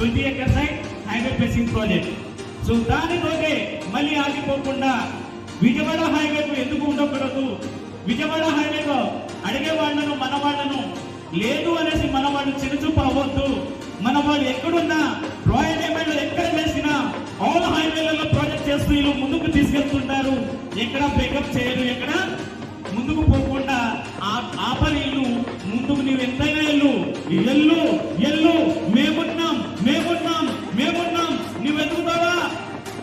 20 acre site highway facing project. So దానితోనే మళ్ళీ ఆగిపోకుండా విజయవాడ హైవేకు ఎందుకు ఉండకూడదు, విజయవాడ హైవేలో అడిగే వాళ్ళను మన వాళ్ళను లేదు అనేసి మన వాళ్ళు చిరుచూపు అవ్వద్దు. మన వాళ్ళు ఎక్కడున్నా రాయల్ ఎమ్మెల్యే ఎక్కడ వేసినా ఆల్ హైవేలలో ప్రాజెక్ట్ చేస్తూ వీళ్ళు ముందుకు తీసుకెళ్తుంటారు. ఎక్కడ బ్రేకప్ చేయరు, ఎక్కడ ముందుకు పోకుండా ఆపని ఇల్లు ముందుకు నీవు ఎంతైనా ఎల్లు ఎల్లు ఎల్లు మేమున్నాం మేమున్నాం మేమున్నాం నువ్వు ఎదుగుతావా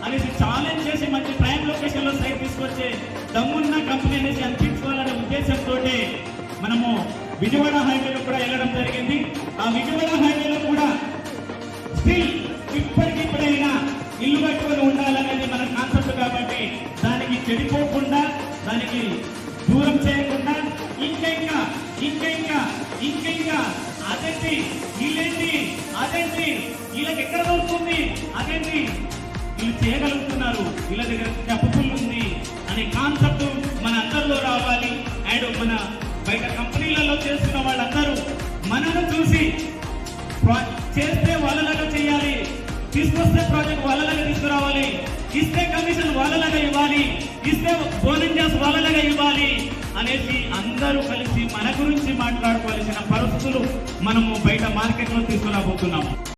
అనేసి ఛాలెంజ్ చేసి మంచి ప్రైమ్ లొకేషన్ లో సైట్ తీసుకొచ్చే దమ్మున్న కంపెనీ అనేసి అనిపించుకోవాలనే ఉద్దేశంతో మనము విజయవాడ హైవేలో కూడా వెళ్ళడం జరిగింది. ఆ విజయవాడ హైవేలో కూడా స్టిల్ ఇప్పటికిప్పుడైనా ఇల్లు కట్టుకొని ఉండాలనేది మన కాన్సెప్ట్ కాబట్టి దానికి చెడిపోకుండా, దానికి దూరం చేయకుండా ఇంకా అదేంటి వీళ్ళేంటి అదేంటి వీళ్ళకి ఎక్కడ దొరుకుతుంది అదేంటి వీళ్ళు చేయగలుగుతున్నారు, వీళ్ళ దగ్గర క్యాపబుల్ ఉంది అనే కాన్సెప్ట్ మన అందరిలో రావాలి. అండ్ మన బయట కంపెనీలలో చేస్తున్న వాళ్ళందరూ మనను చూసి చేస్తే వాళ్ళలాగా చేయాలి, తీసుకొస్తే ప్రాజెక్ట్ వాళ్ళలాగా తీసుకురావాలి, ఇస్తే కమిషన్ వాళ్ళలాగా ఇవ్వాలి, ఇస్తే బోనస్ వాళ్ళలాగా ఇవ్వాలి అనేసి అందరూ కలిసి మన గురించి మాట్లాడుకోవాల్సిన పరిస్థితులు మనము బయట మార్కెట్లో తీసుకురాబోతున్నాము.